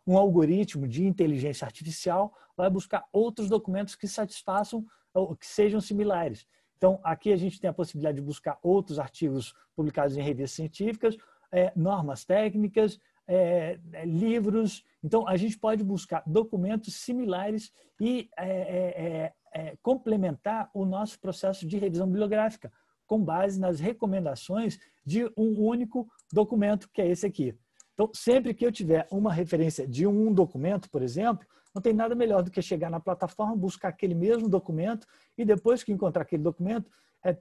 um algoritmo de inteligência artificial vai buscar outros documentos que satisfaçam ou que sejam similares. Então, aqui a gente tem a possibilidade de buscar outros artigos publicados em revistas científicas, normas técnicas, livros. Então, a gente pode buscar documentos similares e complementar o nosso processo de revisão bibliográfica, com base nas recomendações de um único documento, que é esse aqui. Então, sempre que eu tiver uma referência de um documento, por exemplo, não tem nada melhor do que chegar na plataforma, buscar aquele mesmo documento e depois que encontrar aquele documento,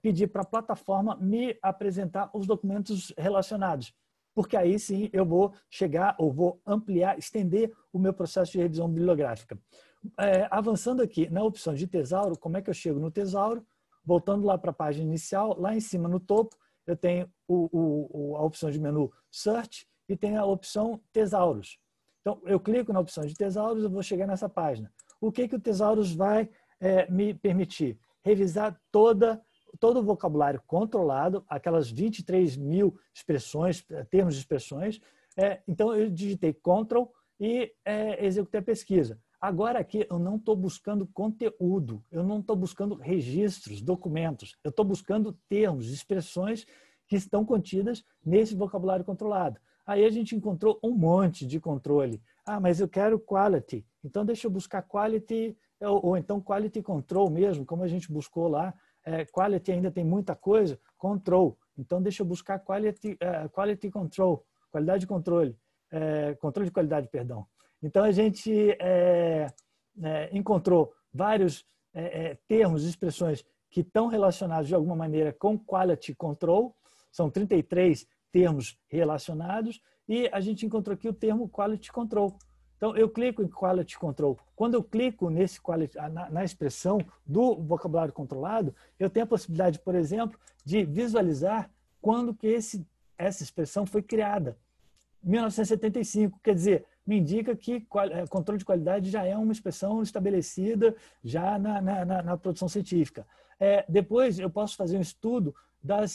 pedir para a plataforma me apresentar os documentos relacionados. Porque aí sim eu vou chegar ou vou ampliar, estender o meu processo de revisão bibliográfica. Avançando aqui na opção de tesauro, como é que eu chego no tesauro? Voltando lá para a página inicial, lá em cima no topo, eu tenho a opção de menu Search e tenho a opção Tesauros. Então, eu clico na opção de tesauros, eu vou chegar nessa página. O que o tesauros vai me permitir? Revisar todo o vocabulário controlado, aquelas 23 mil expressões, termos de expressões. Então, eu digitei Ctrl e executei a pesquisa. Agora aqui eu não estou buscando conteúdo, eu não estou buscando registros, documentos. Eu estou buscando termos, expressões que estão contidas nesse vocabulário controlado. Aí a gente encontrou um monte de controle. Mas eu quero quality. Então, deixa eu buscar quality, ou então quality control mesmo, como a gente buscou lá. Quality ainda tem muita coisa. Control. Então, deixa eu buscar quality control, qualidade de controle. Controle de qualidade, perdão. Então, a gente encontrou vários termos, expressões que estão relacionados de alguma maneira com quality control. São 33 termos relacionados e a gente encontrou aqui o termo quality control. Então, eu clico em quality control. Quando eu clico nesse na expressão do vocabulário controlado, eu tenho a possibilidade, por exemplo, de visualizar quando que essa expressão foi criada. 1975, quer dizer, me indica que controle de qualidade já é uma expressão estabelecida já na produção científica. Depois, eu posso fazer um estudo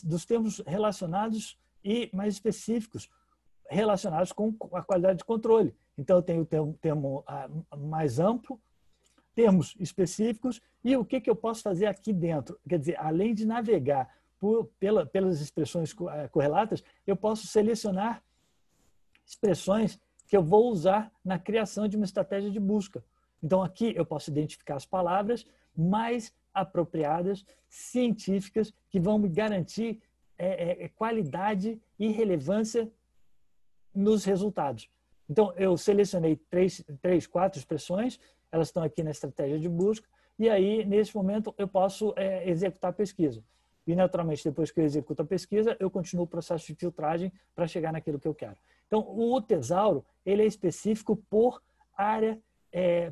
dos termos relacionados e mais específicos, relacionados com a qualidade de controle. Então, eu tenho o termo mais amplo, termos específicos, e o que eu posso fazer aqui dentro? Quer dizer, além de navegar pelas expressões correlatas, eu posso selecionar expressões que eu vou usar na criação de uma estratégia de busca. Então, aqui eu posso identificar as palavras mais apropriadas, científicas, que vão me garantir qualidade e relevância nos resultados. Então, eu selecionei 4 expressões, elas estão aqui na estratégia de busca, e aí, nesse momento, eu posso executar a pesquisa. E, naturalmente, depois que eu executo a pesquisa, eu continuo o processo de filtragem para chegar naquilo que eu quero. Então, o tesauro, ele é específico por área,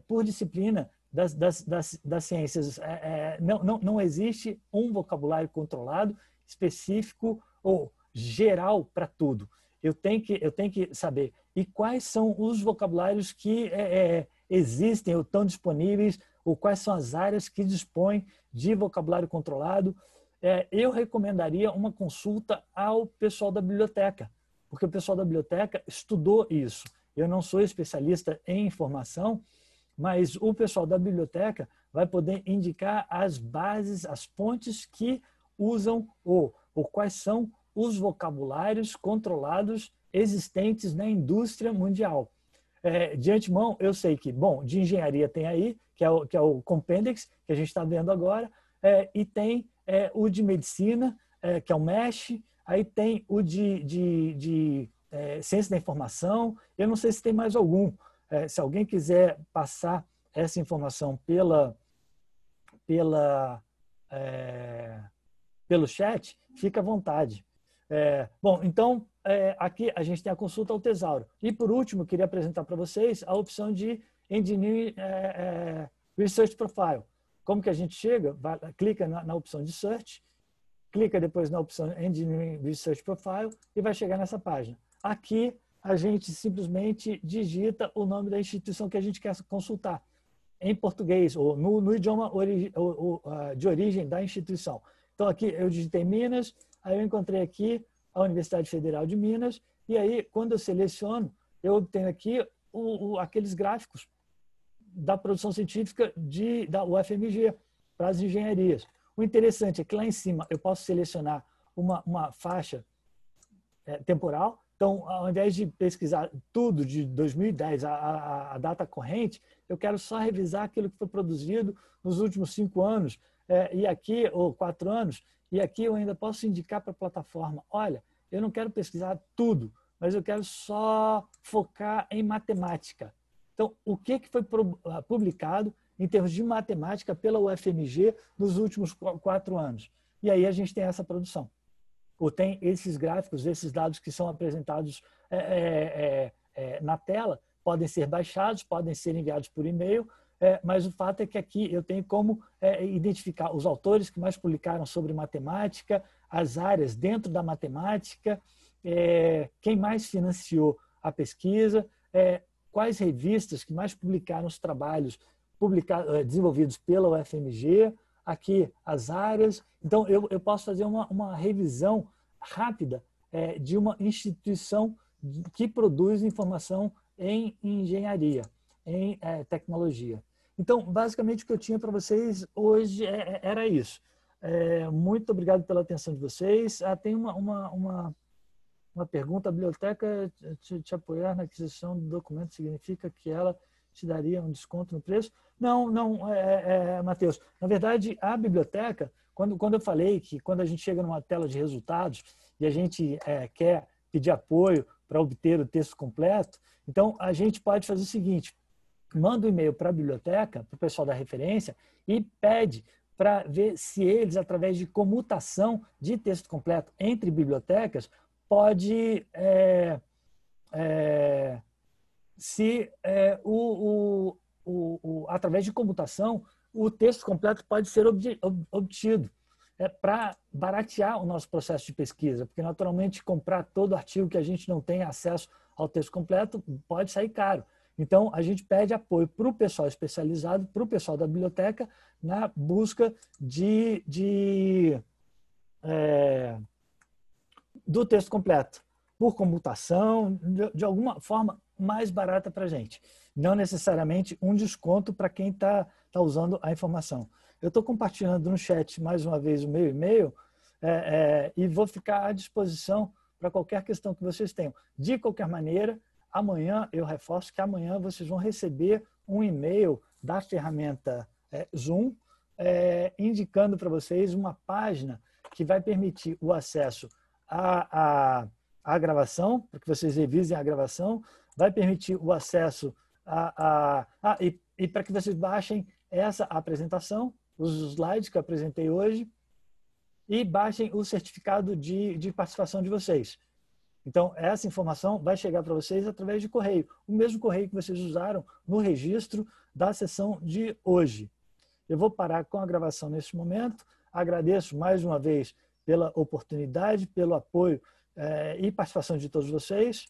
por disciplina das ciências. Não existe um vocabulário controlado, específico ou geral para tudo. Eu tenho que saber e quais são os vocabulários que existem ou estão disponíveis, ou quais são as áreas que dispõem de vocabulário controlado. Eu recomendaria uma consulta ao pessoal da biblioteca, porque o pessoal da biblioteca estudou isso. Eu não sou especialista em informação, mas o pessoal da biblioteca vai poder indicar as bases, as fontes que usam ou quais são os vocabulários controlados existentes na indústria mundial. De antemão, eu sei que, bom, de engenharia tem aí, que é o Compendex, que a gente está vendo agora, e tem o de medicina, que é o MESH, aí tem o de ciência da informação, eu não sei se tem mais algum. Se alguém quiser passar essa informação pelo chat, fica à vontade. Bom, então, aqui a gente tem a consulta ao tesauro. E, por último, eu queria apresentar para vocês a opção de Engineering Research Profile. Como que a gente chega? Clica na opção de Search, clica depois na opção Engineering Research Profile e vai chegar nessa página. Aqui, a gente simplesmente digita o nome da instituição que a gente quer consultar, em português, ou no idioma de origem da instituição. Então, aqui eu digitei Minas, aí eu encontrei aqui a Universidade Federal de Minas, e aí, quando eu seleciono, eu obtenho aqui aqueles gráficos da produção científica da UFMG para as engenharias. O interessante é que lá em cima eu posso selecionar uma faixa temporal. Então, ao invés de pesquisar tudo de 2010, a data corrente, eu quero só revisar aquilo que foi produzido nos últimos 5 anos, e aqui, ou 4 anos, e aqui eu ainda posso indicar para a plataforma, olha, eu não quero pesquisar tudo, mas eu quero só focar em matemática. Então, o que foi publicado em termos de matemática pela UFMG nos últimos 4 anos? E aí a gente tem essa produção. Ou tem esses gráficos, esses dados que são apresentados na tela, podem ser baixados, podem ser enviados por e-mail, mas o fato é que aqui eu tenho como identificar os autores que mais publicaram sobre matemática, as áreas dentro da matemática, quem mais financiou a pesquisa, quais revistas que mais publicaram os trabalhos desenvolvidos pela UFMG, aqui as áreas. Então, eu posso fazer uma revisão rápida de uma instituição que produz informação em engenharia, em tecnologia. Então, basicamente, o que eu tinha para vocês hoje era isso. Muito obrigado pela atenção de vocês. Tem uma pergunta: a biblioteca te apoiar na aquisição do documento significa que ela te daria um desconto no preço? Não, Matheus. Na verdade, a biblioteca, quando eu falei que quando a gente chega numa tela de resultados e a gente quer pedir apoio para obter o texto completo, então a gente pode fazer o seguinte: manda um e-mail para a biblioteca, para o pessoal da referência, e pede para ver se eles, através de comutação de texto completo entre bibliotecas, pode através de computação, o texto completo pode ser obtido para baratear o nosso processo de pesquisa, porque naturalmente comprar todo artigo que a gente não tem acesso ao texto completo pode sair caro. Então, a gente pede apoio para o pessoal especializado, para o pessoal da biblioteca, na busca do texto completo, por computação, de alguma forma mais barata para a gente. Não necessariamente um desconto para quem está usando a informação. Eu estou compartilhando no chat mais uma vez o meu e-mail e vou ficar à disposição para qualquer questão que vocês tenham. De qualquer maneira, amanhã, eu reforço que amanhã vocês vão receber um e-mail da ferramenta Zoom indicando para vocês uma página que vai permitir o acesso à gravação, para que vocês revisem a gravação, vai permitir o acesso e para que vocês baixem essa apresentação, os slides que eu apresentei hoje, e baixem o certificado de participação de vocês. Então, essa informação vai chegar para vocês através de correio, o mesmo correio que vocês usaram no registro da sessão de hoje. Eu vou parar com a gravação nesse momento. Agradeço mais uma vez pela oportunidade, pelo apoio e participação de todos vocês.